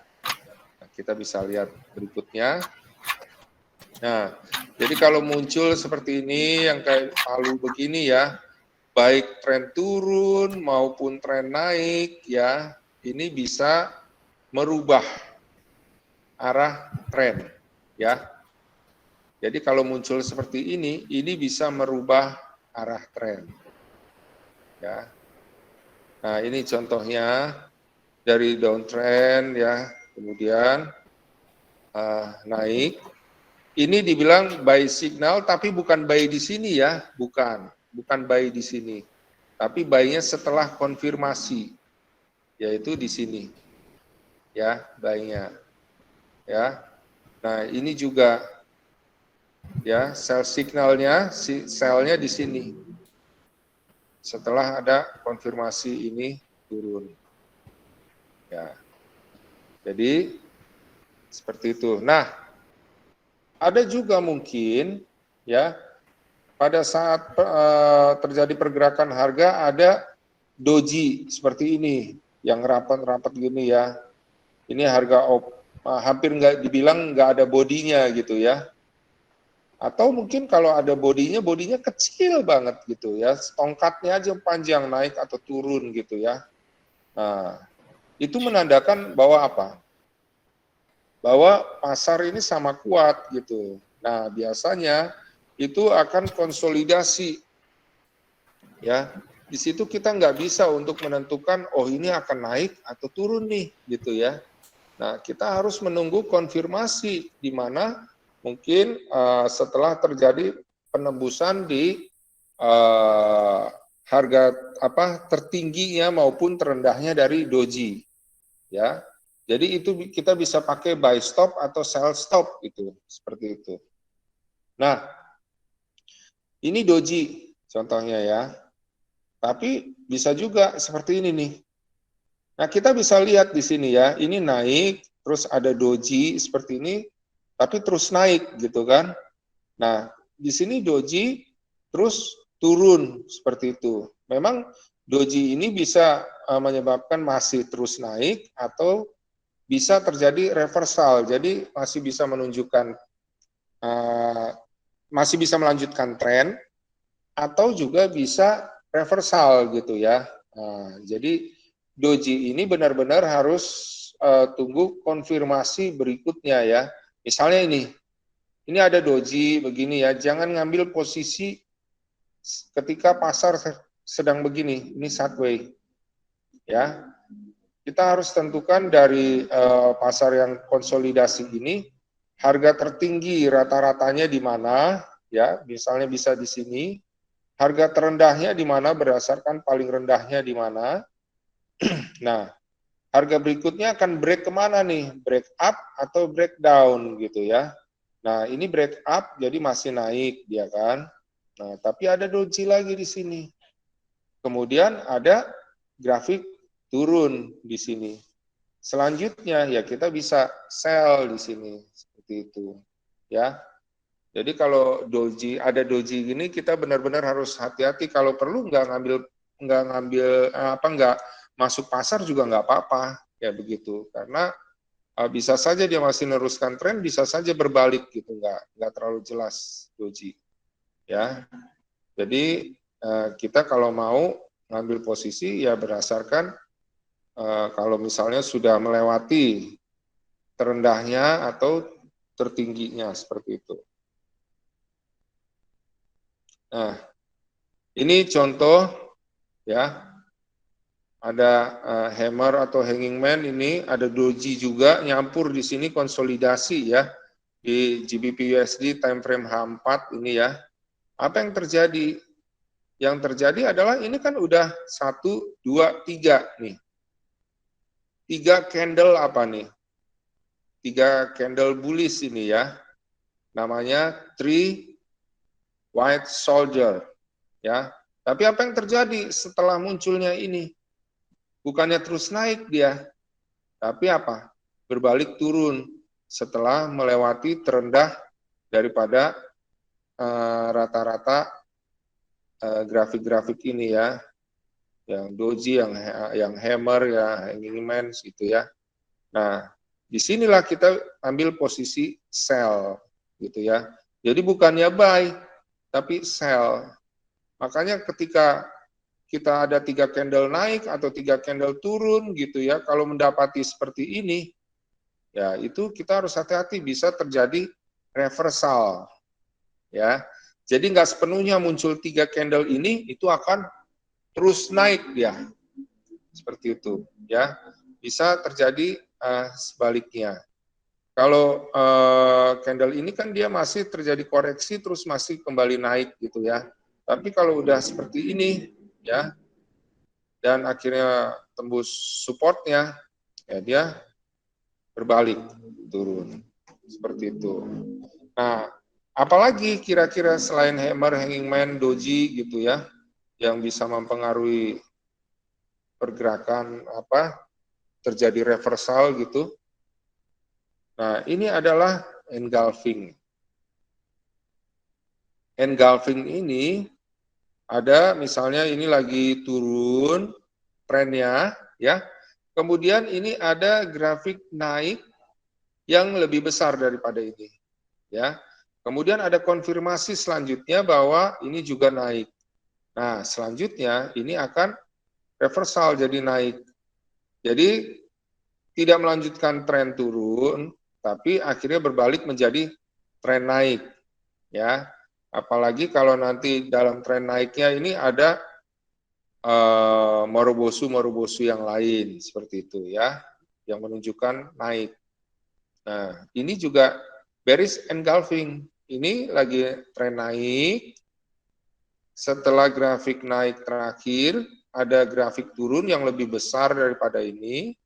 Nah, kita bisa lihat berikutnya. Nah, jadi kalau muncul seperti ini yang kayak palu begini ya, baik tren turun maupun tren naik ya, ini bisa merubah arah tren ya. Jadi kalau muncul seperti ini bisa merubah arah tren. Ya. Nah, ini contohnya dari downtrend ya, kemudian naik. Ini dibilang buy signal, tapi bukan buy di sini ya, bukan buy di sini. Tapi buy-nya setelah konfirmasi, yaitu di sini. Ya, buy-nya. Ya. Nah, ini juga ya, sell signalnya, sell-nya di sini. Setelah ada konfirmasi ini turun. Ya. Jadi seperti itu. Nah, ada juga mungkin ya pada saat terjadi pergerakan harga ada doji seperti ini yang rapat-rapat gini ya. Ini harga hampir nggak dibilang nggak ada bodinya gitu ya. Atau mungkin kalau ada bodinya kecil banget gitu ya, tongkatnya aja panjang naik atau turun gitu ya. Nah, itu menandakan bahwa apa? Bahwa pasar ini sama kuat gitu. Nah, biasanya itu akan konsolidasi. Ya, di situ kita nggak bisa untuk menentukan, oh ini akan naik atau turun nih gitu ya. Nah, kita harus menunggu konfirmasi di mana mungkin setelah terjadi penembusan di harga tertingginya maupun terendahnya dari doji, ya. Jadi itu kita bisa pakai buy stop atau sell stop gitu, seperti itu. Nah, ini doji contohnya ya. Tapi bisa juga seperti ini nih. Nah, kita bisa lihat di sini ya, ini naik, terus ada doji seperti ini, tapi terus naik gitu kan. Nah, di sini doji terus turun seperti itu. Memang doji ini bisa menyebabkan masih terus naik atau bisa terjadi reversal. Jadi masih bisa menunjukkan masih bisa melanjutkan tren atau juga bisa reversal gitu ya. Jadi doji ini benar-benar harus tunggu konfirmasi berikutnya ya. Misalnya ini ada doji begini ya, jangan ngambil posisi ketika pasar sedang begini, ini sideways ya. Kita harus tentukan dari pasar yang konsolidasi ini harga tertinggi rata-ratanya di mana ya, misalnya bisa di sini. Harga terendahnya di mana berdasarkan paling rendahnya di mana. Nah, harga berikutnya akan break kemana nih? Break up atau break down gitu ya. Nah, ini break up jadi masih naik dia kan. Nah, tapi ada doji lagi di sini. Kemudian ada grafik turun di sini. Selanjutnya ya kita bisa sell di sini seperti itu ya. Jadi kalau ada doji gini kita benar-benar harus hati-hati, kalau perlu nggak masuk pasar juga nggak apa-apa ya begitu, karena bisa saja dia masih meneruskan tren, bisa saja berbalik gitu, nggak terlalu jelas doji ya. Jadi kita kalau mau ngambil posisi ya berdasarkan kalau misalnya sudah melewati terendahnya atau tertingginya seperti itu. Nah, ini contoh ya, ada hammer atau hanging man, ini ada doji juga nyampur di sini, konsolidasi ya di GBP USD time frame H4 ini ya. Apa yang terjadi? Yang terjadi adalah ini kan udah 1, 2, 3 nih. 3 candle apa nih? 3 candle bullish ini ya. Namanya 3 White Soldier ya. Tapi apa yang terjadi setelah munculnya ini? Bukannya terus naik dia, tapi apa? Berbalik turun setelah melewati terendah daripada rata-rata grafik-grafik ini ya. Yang doji, yang hammer ya, hanging man gitu ya. Nah, disinilah kita ambil posisi sell gitu ya. Jadi bukannya buy, tapi sell. Makanya ketika kita ada 3 candle naik atau 3 candle turun gitu ya, kalau mendapati seperti ini, ya itu kita harus hati-hati, bisa terjadi reversal. Ya, jadi nggak sepenuhnya muncul 3 candle ini, itu akan terus naik dia. Seperti itu ya, bisa terjadi sebaliknya. Kalau candle ini kan dia masih terjadi koreksi terus masih kembali naik gitu ya. Tapi kalau udah seperti ini ya, dan akhirnya tembus supportnya, ya dia berbalik turun seperti itu. Nah, apalagi kira-kira selain hammer, hanging man, doji gitu ya, yang bisa mempengaruhi pergerakan terjadi reversal gitu. Nah, ini adalah engulfing. Engulfing ini ada misalnya ini lagi turun trennya ya. Kemudian ini ada grafik naik yang lebih besar daripada ini ya. Kemudian ada konfirmasi selanjutnya bahwa ini juga naik. Nah, selanjutnya ini akan reversal jadi naik. Jadi tidak melanjutkan tren turun, tapi akhirnya berbalik menjadi tren naik ya. Apalagi kalau nanti dalam tren naiknya ini ada morobosu yang lain seperti itu ya, yang menunjukkan naik. Nah, ini juga bearish engulfing. Ini lagi tren naik. Setelah grafik naik terakhir, ada grafik turun yang lebih besar daripada ini.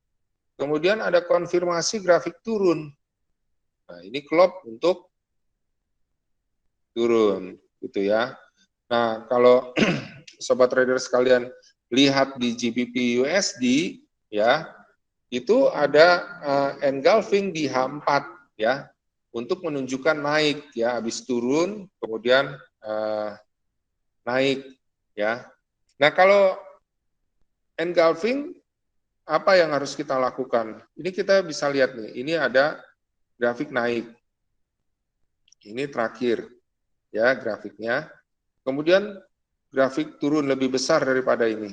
Kemudian ada konfirmasi grafik turun. Nah, ini klop untuk turun gitu ya. Nah, kalau sobat trader sekalian lihat di GBP USD ya, itu ada engulfing di H4 ya, untuk menunjukkan naik ya, habis turun kemudian naik ya. Nah, kalau engulfing, apa yang harus kita lakukan? Ini kita bisa lihat nih, ini ada grafik naik. Ini terakhir, ya grafiknya. Kemudian grafik turun lebih besar daripada ini.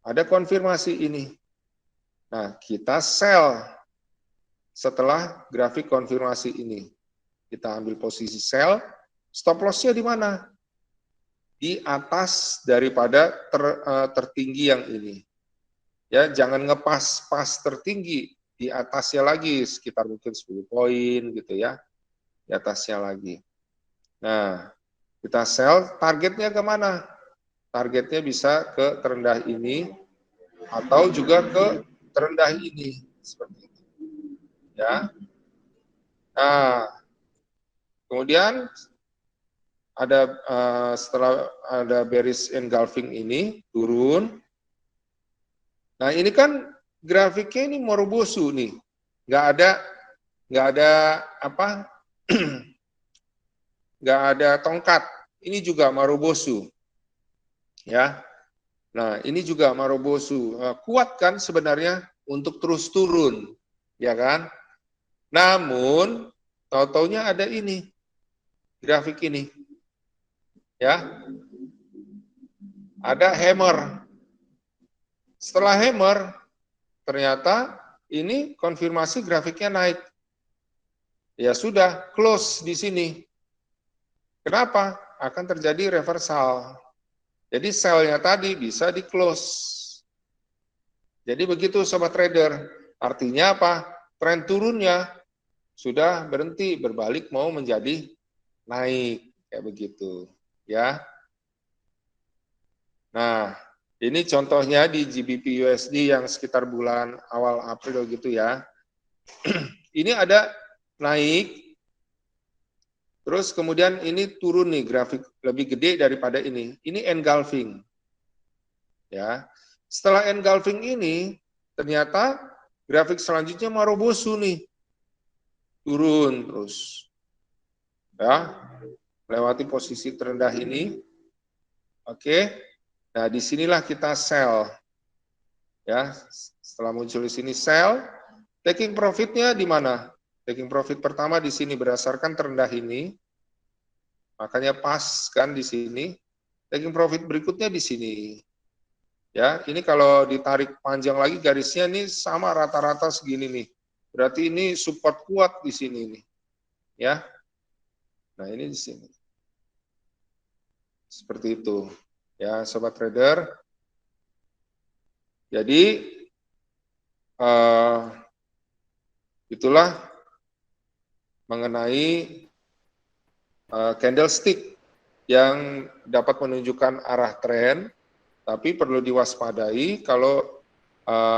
Ada konfirmasi ini. Nah, kita sell setelah grafik konfirmasi ini. Kita ambil posisi sell, stop loss-nya di mana? Di atas daripada tertinggi yang ini. Ya, jangan ngepas pas tertinggi, di atasnya lagi sekitar mungkin 10 poin gitu ya. Di atasnya lagi. Nah, kita sell, targetnya kemana? Targetnya bisa ke terendah ini atau juga ke terendah ini seperti itu. Ya. Nah, kemudian ada setelah ada bearish engulfing ini turun. Nah, ini kan grafiknya ini Morobosu nih. Nggak ada apa? Nggak ada tongkat. Ini juga Morobosu. Ya. Nah, ini juga Morobosu. Kuat kan sebenarnya untuk terus turun, ya kan? Namun tahu-taunya ada ini. Grafik ini. Ya. Ada hammer. Setelah hammer, ternyata ini konfirmasi grafiknya naik. Ya sudah, close di sini. Kenapa? Akan terjadi reversal. Jadi sell-nya tadi bisa di close. Jadi begitu sobat trader. Artinya apa? Tren turunnya sudah berhenti, berbalik mau menjadi naik. Kayak begitu. Ya. Nah, ini contohnya di GBP USD yang sekitar bulan awal April gitu ya. Ini ada naik, terus kemudian ini turun nih, grafik lebih gede daripada ini. Ini engulfing. Ya. Setelah engulfing ini, ternyata grafik selanjutnya Morobosu nih. Turun terus. Ya. Melewati posisi terendah ini. Oke. Nah, disinilah kita sell. Ya, setelah muncul di sini sell, taking profitnya di mana? Taking profit pertama di sini berdasarkan terendah ini, makanya pas kan di sini. Taking profit berikutnya di sini. Ya, ini kalau ditarik panjang lagi garisnya ini sama rata-rata segini nih. Berarti ini support kuat di sini nih. Ya. Nah, ini di sini. Seperti itu. Ya, sobat trader. Jadi itulah mengenai candlestick yang dapat menunjukkan arah tren, tapi perlu diwaspadai kalau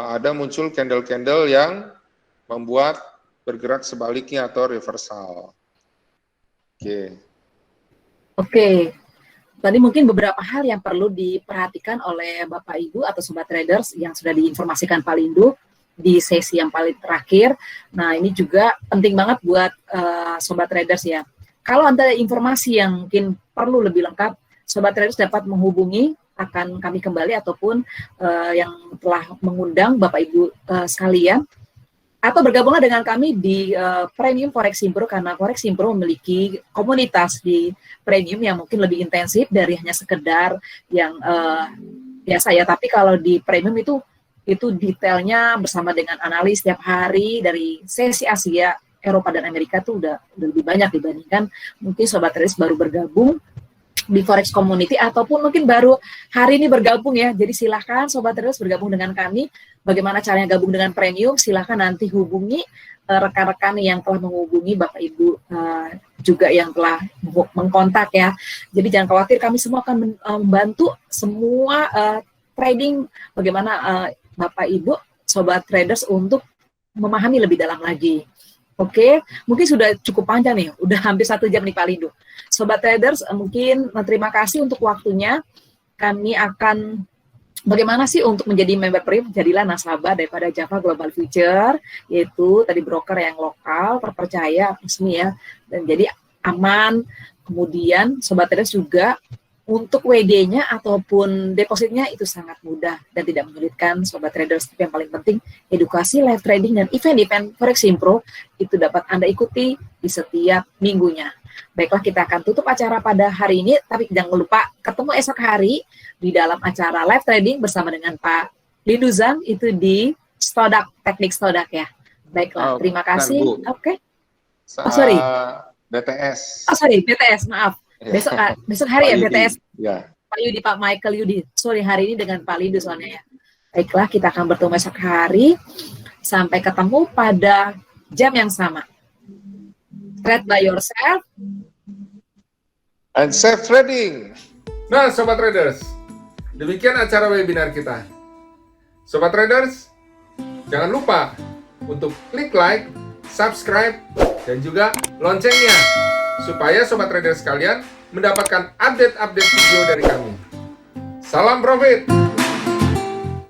ada muncul candle-candle yang membuat bergerak sebaliknya atau reversal. Oke. Tadi mungkin beberapa hal yang perlu diperhatikan oleh Bapak Ibu atau Sobat Traders yang sudah diinformasikan Pak Lindu di sesi yang paling terakhir. Nah, ini juga penting banget buat Sobat Traders ya. Kalau ada informasi yang mungkin perlu lebih lengkap, Sobat Traders dapat menghubungi, akan kami kembali ataupun yang telah mengundang Bapak Ibu sekalian, atau bergabunglah dengan kami di Premium Forex Simpro, karena Forex Simpro memiliki komunitas di Premium yang mungkin lebih intensif dari hanya sekedar yang biasa ya. Tapi kalau di Premium itu detailnya bersama dengan analis setiap hari dari sesi Asia, Eropa dan Amerika tuh udah lebih banyak dibandingkan mungkin Sobat Traders baru bergabung di Forex Community ataupun mungkin baru hari ini bergabung ya. Jadi silahkan Sobat Traders bergabung dengan kami. Bagaimana caranya gabung dengan Premium? Silahkan nanti hubungi rekan-rekan yang telah menghubungi Bapak Ibu juga yang telah mengkontak ya. Jadi jangan khawatir, kami semua akan membantu semua trading bagaimana Bapak Ibu Sobat Traders untuk memahami lebih dalam lagi. Oke, mungkin sudah cukup panjang nih, udah hampir 1 jam nih Pak Lindu. Sobat Traders, mungkin terima kasih untuk waktunya. Kami akan, bagaimana sih untuk menjadi member Premium? Jadilah nasabah daripada Java Global Future, yaitu tadi broker yang lokal, terpercaya, resmi ya, dan jadi aman. Kemudian Sobat Traders juga Untuk WD-nya ataupun depositnya itu sangat mudah dan tidak menyulitkan Sobat Traders. Tapi yang paling penting, edukasi live trading dan event-event Foreximpro itu dapat Anda ikuti di setiap minggunya. Baiklah, kita akan tutup acara pada hari ini, tapi jangan lupa ketemu esok hari di dalam acara live trading bersama dengan Pak Linduzan itu di Stodak, Teknik Stodak ya. Baiklah, terima kasih. Oke. Oh, sorry. BTS. Oh, sorry, BTS, maaf. Besok hari ya BTS. Ya. Pak Yudi, Pak Michael Yudi. Sorry, hari ini dengan Pak Lindu soalnya ya. Baiklah, kita akan bertemu esok hari. Sampai ketemu pada jam yang sama. Trade by yourself. And safe trading. Nah, Sobat Traders, demikian acara webinar kita. Sobat Traders, jangan lupa untuk klik like, subscribe, dan juga loncengnya, supaya Sobat Traders sekalian mendapatkan update-update video dari kami. Salam profit!